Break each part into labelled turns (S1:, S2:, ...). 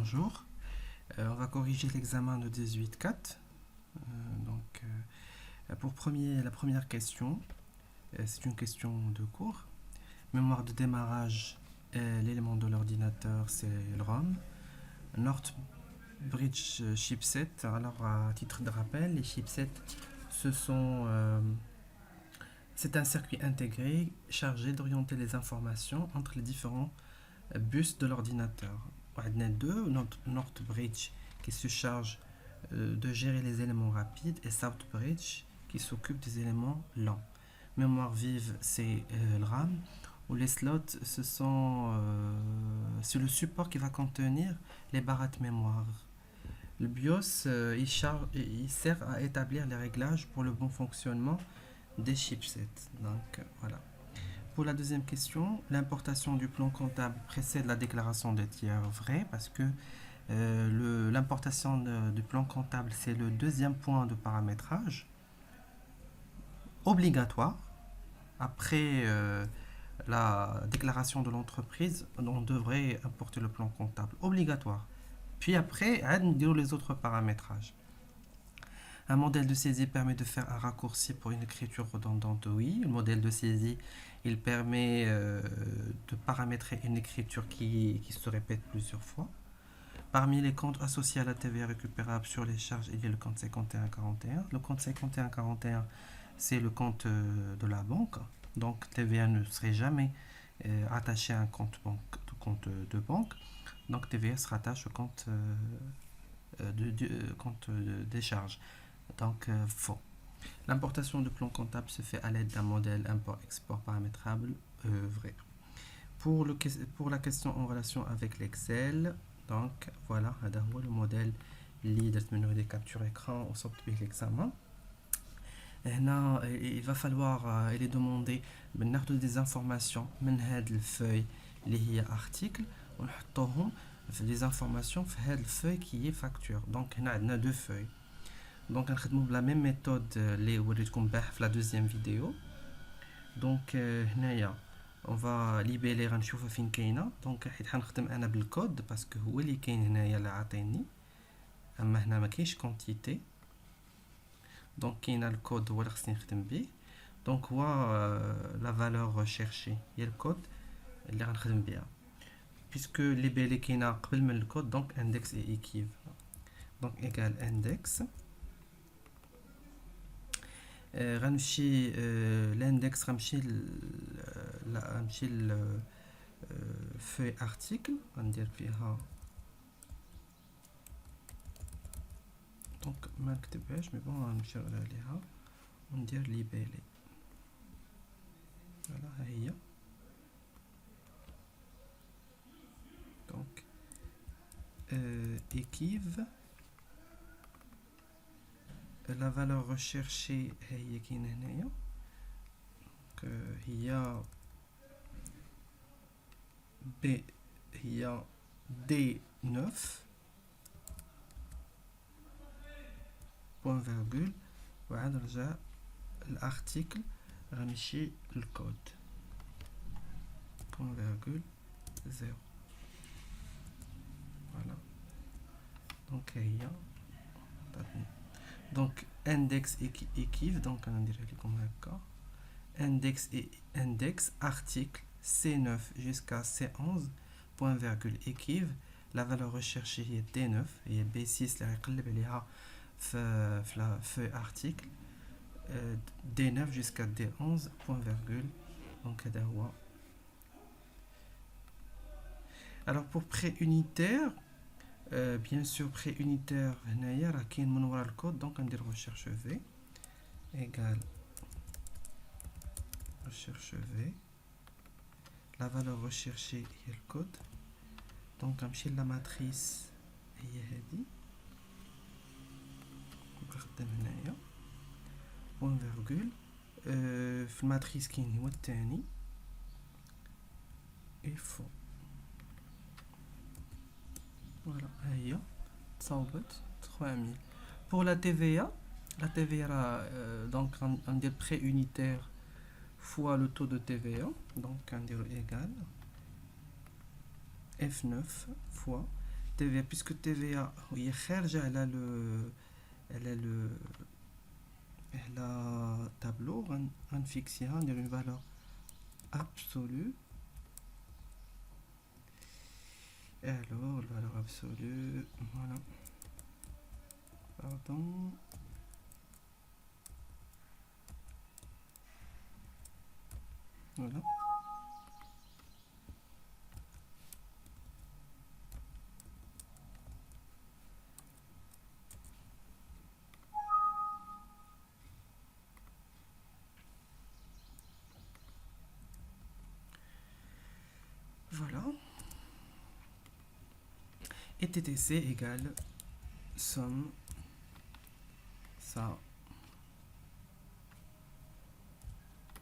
S1: bonjour. On va corriger l'examen de 18-4. Pour la première question, c'est une question de cours. Mémoire de démarrage, l'élément de l'ordinateur, c'est le RAM. Northbridge chipset. Alors, à titre de rappel, les chipsets, c'est un circuit intégré chargé d'orienter les informations entre les différents bus de l'ordinateur. On a deux, Northbridge qui se charge de gérer les éléments rapides et Southbridge qui s'occupe des éléments lents. Mémoire vive, c'est le RAM, où les slots, c'est le support qui va contenir les barres de mémoire. Le BIOS, il sert à établir les réglages pour le bon fonctionnement des chipsets. Donc, voilà. Pour la deuxième question, l'importation du plan comptable précède la déclaration des tiers vrais parce que l'importation du plan comptable, c'est le deuxième point de paramétrage obligatoire. Après la déclaration de l'entreprise, on devrait importer le plan comptable obligatoire. Puis après, les autres paramétrages. Un modèle de saisie permet de faire un raccourci pour une écriture redondante, oui. Le modèle de saisie, il permet de paramétrer une écriture qui se répète plusieurs fois. Parmi les comptes associés à la TVA récupérable sur les charges, il y a le compte 5141. Le compte 5141, c'est le compte de la banque. Donc, TVA ne serait jamais attaché à un compte de banque. Donc, TVA se rattache au compte des charges. Donc, faux. L'importation de plan comptable se fait à l'aide d'un modèle import-export paramétrable vrai. Pour la question en relation avec l'Excel, donc voilà, le modèle اللي درت منه des captures écran وصبت به l'examen. هنا il va falloir il est demandé بناخذ des informations من هاد الفeuille اللي هي article ونحطوهم في des informations في هاد الفeuille qui est facture. Donc هنا عندنا deux feuilles. Donc نخدموا بلا même méthode اللي وريتكم بها في la deuxième vidéo. Donc هنايا on va libeller غنشوفها فين كاينه. دونك حيت حنخدم انا بالكود باسكو هو اللي كاين هنايا اللي عاطيني، اما هنا ما كاينش كونتيتي. دونك كاينه الكود هو اللي خصني نخدم به. دونك هو لا فالور ريشيرشي هي الكود اللي غنخدم بها puisque ليبيلي كاينه قبل من الكود. دونك index et équive. دونك égal index. غنمشي l'index غنمشي feuille article غندير فيها. دونك ما نكتبهاش مي بون غنمشي عليها وندير ليبيلي. فوالا ها هي. دونك équive. La valeur recherchée هي كاينه هنايا. هي D9 point virgule وعاد نرجع الارتيكل غنمشي للكود point virgule 0. voilà. دونك هي donc index équive. donc on dirait comme ça. Index et index article C9 jusqu'à C11 point virgule équive. La valeur recherchée est D9 et B6 اللي غيقلب عليها في feuille article D9 jusqu'à D11 point virgule. donc هذا هو. alors pour préunitaire, bien sûr préunitaire هنايا راه كاين من ورا الكود. دونك ندير recherche v égale recherche v. la valeur recherchée هي الكود. دونك غنمشي لا ماتريس هي هذه نخدم هنايا بوين فيرغول. في الماتريس كاين هو الثاني اي فو. فوالا ها هي تصاوبت 3000. pour la TVA donc on dit préunitaire fois le taux de TVA. donc on dit égal F9 fois TVA, puisque TVA, oui, elle a le tableau, un fixé, on a une valeur absolue. Et alors, la valeur absolue, voilà. Pardon. Voilà. Voilà. Et TTC égale somme, ça,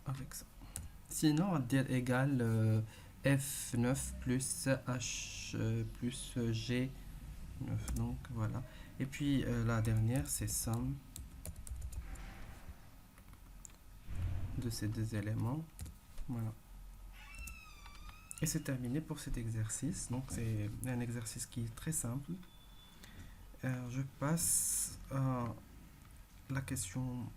S1: avec ça. Sinon, on va dire égale F9 plus H plus G9. Donc voilà. Et puis la dernière, c'est somme de ces deux éléments. Voilà. Et c'est terminé pour cet exercice. Donc c'est un exercice qui est très simple. Je passe à la question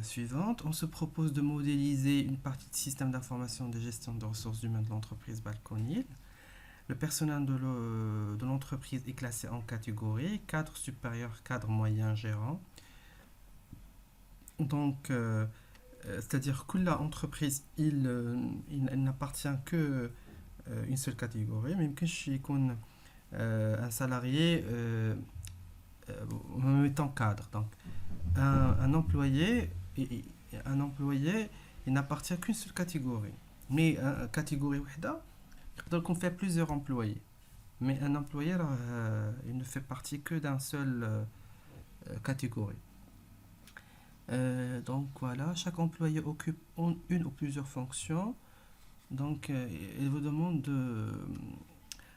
S1: suivante. On se propose de modéliser une partie du système d'information de gestion de ressources humaines de l'entreprise Balconil. Le personnel de l'entreprise est classé en catégories, cadre supérieur, cadre moyen, gérant. Donc, c'est-à-dire que l'entreprise, il n'appartient que une seule catégorie, même que je suis un salarié en étant cadre. Donc, un employé, il n'appartient qu'une seule catégorie. Mais catégorie wahda, donc on fait plusieurs employés. Mais un employé, il ne fait partie que d'un seul catégorie. Donc voilà, chaque employé occupe une ou plusieurs fonctions. Donc il vous demande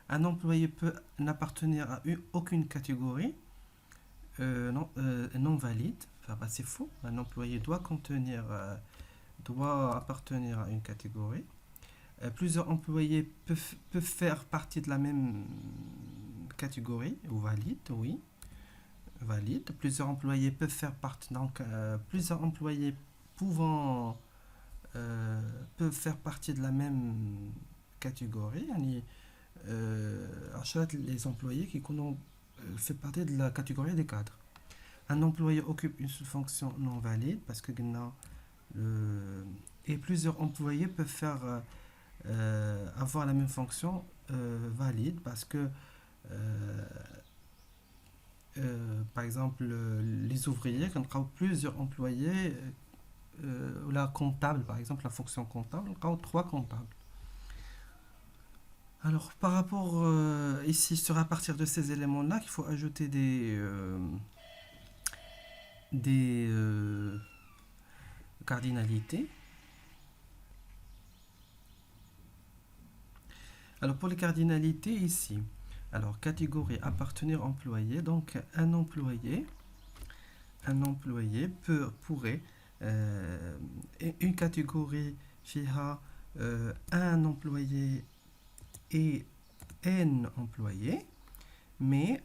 S1: un employé peut n'appartenir à aucune catégorie non valide. Enfin, bah, c'est faux. Un employé doit appartenir à une catégorie. Plusieurs employés peuvent faire partie de la même catégorie ou valide, oui. Valide. Plusieurs employés peuvent faire partie. Donc, plusieurs employés pouvant peuvent faire partie de la même catégorie. Les employés qui fait partie de la catégorie des cadres. Un employé occupe une fonction non valide parce que et plusieurs employés peuvent avoir la même fonction valide parce que par exemple les ouvriers quand on a plusieurs employés la comptable par exemple la fonction comptable on a trois comptables. Alors par rapport ici sera à partir de ces éléments là qu'il faut ajouter des cardinalités. Alors pour les cardinalités ici, alors catégorie appartenir employé, donc un employé pourrait une catégorie fiha un employé et n employés, mais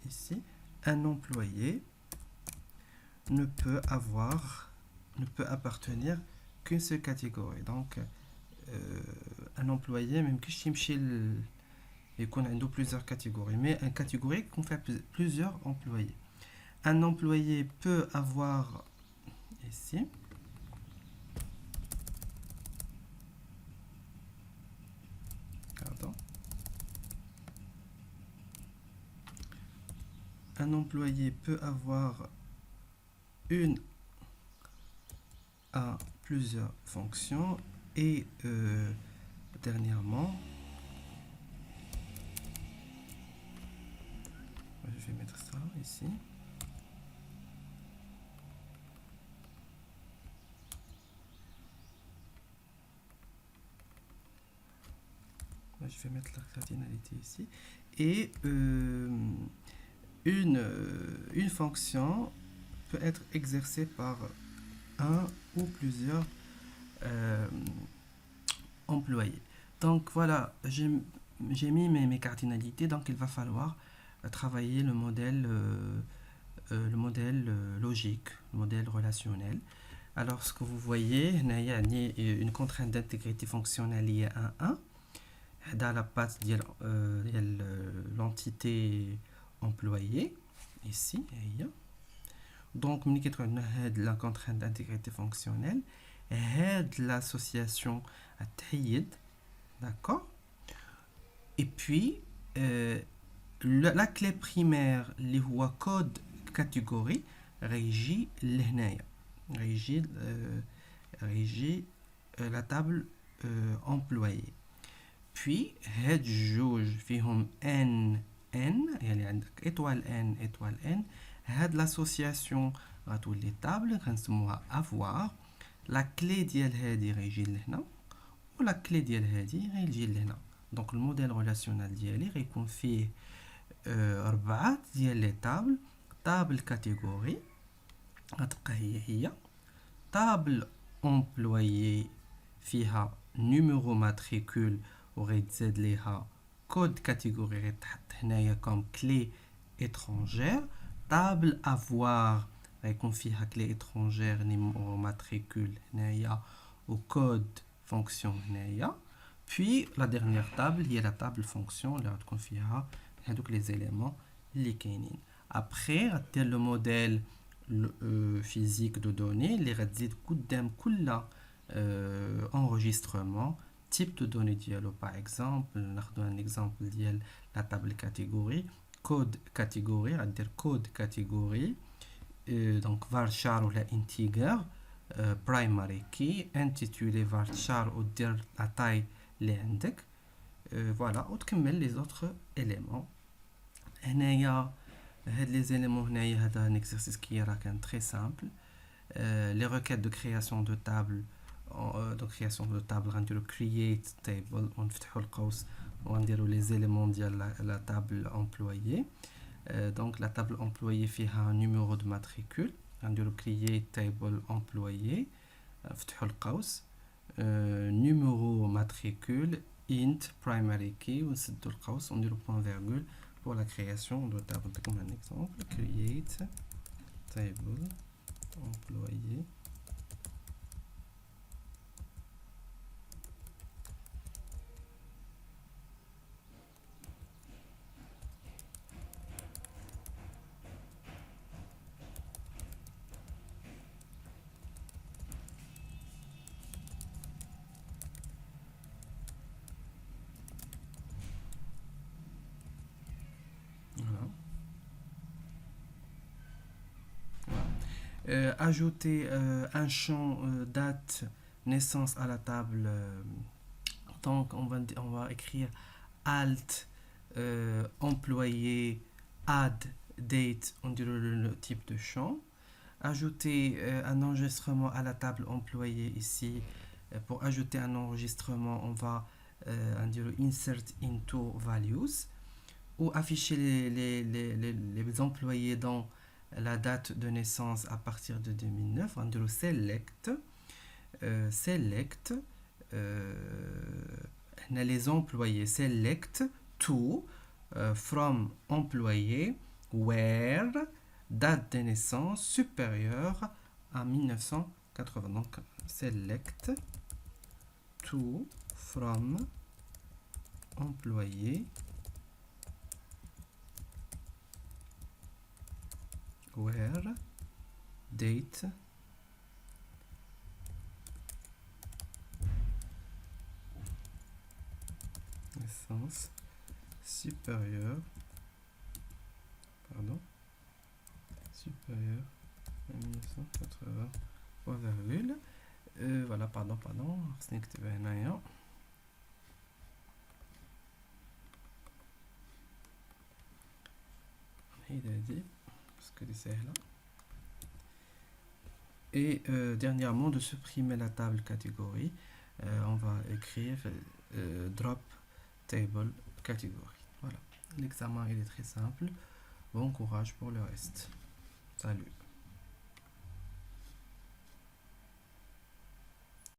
S1: ici un employé ne peut appartenir qu'une seule catégorie. Donc un employé même que et qu'on a plusieurs catégories, mais une catégorie qu'on fait plusieurs employés. Un employé peut avoir ici un employé peut avoir une à plusieurs fonctions et dernièrement je vais mettre ça ici. Je vais mettre la cardinalité ici. Et une fonction peut être exercée par un ou plusieurs employé. Donc voilà, j'ai mis mes cardinalités, donc il va falloir travailler le modèle logique, le modèle relationnel. Alors ce que vous voyez, il y a une contrainte d'intégrité fonctionnelle liée à 1. Dans la patte de l'entité employée, ici, donc la contrainte d'intégrité fonctionnelle, l'association à Taïd, d'accord. Et puis, la clé primaire, les code catégorie, régit la table employée. Puis, هاد جوج فيهم n يعني عندك étoile n هاد l'association غتولي table غنسموها avoir. la clé ديال هادي غيجي لهنا و la clé ديال هادي غيجي لهنا. دونك الموديل ريلاسيونال ديالي غيكون فيه ربعة ديال لي تابل. تابل كاتيجوري غتبقى هي تابل امبلويي فيها نيميرو ماتريكول وغيتزاد ليها كود كاتيجوري غيتحط هنايا كوم كلي étrangère. تابل افوار غيكون فيها كلي étrangère نيميرو ماتريكول هنايا وكود فونكسيون هنايا. Puis la dernière table هي la table fonction اللي غتكون فيها هادوك les éléments اللي كاينين. Après غدير le modèle physique de données اللي غتزيد قدام كل enregistrement type de données ديالو. par exemple ناخذ un exemple ديال la table catégorie code catégorie غدير code catégorie donc varchar ولا integer primary key intitulé varchar ودير la taille اللي عندك فوالا وتكمل لي زوتر اليمون. هنايا هاد لي زيليمون هنايا هذا ان اكسرسيس كي راه كان تري سامبل. لي ريكيت دو كرياسيون دو تابل غنديرو create table ونفتحو القوس وغنديرو لي زيليمون ديال لا تابل امبلويي. دونك لا تابل امبلويي فيها نيميرو دو ماتريكول غنديرو create table employé نفتحو القوس numéro matricule int primary key ونسدو القوس ونديرو point virgule pour la création de table. Comme un exemple, create table employé ajouter un champ date naissance à la table. Donc on va écrire alt employé add date, on dirait le type de champ. Ajouter un enregistrement à la table employé ici. Pour ajouter un enregistrement, on va dire insert into values ou afficher les employés dans la date de naissance à partir de 2009. On dirait select les employés select to from employé where date de naissance supérieure à 1980. Donc select to from employé where date naissance supérieure à 1980 point virgule. Voilà, pardon خصني نكتبها هنايا. نحيد هادي باسكو دي ساهلة. Et dernièrement de supprimer la table catégorie, on va écrire drop table catégorie. Voilà, l'examen il est très simple. Bon courage pour le reste. Salut.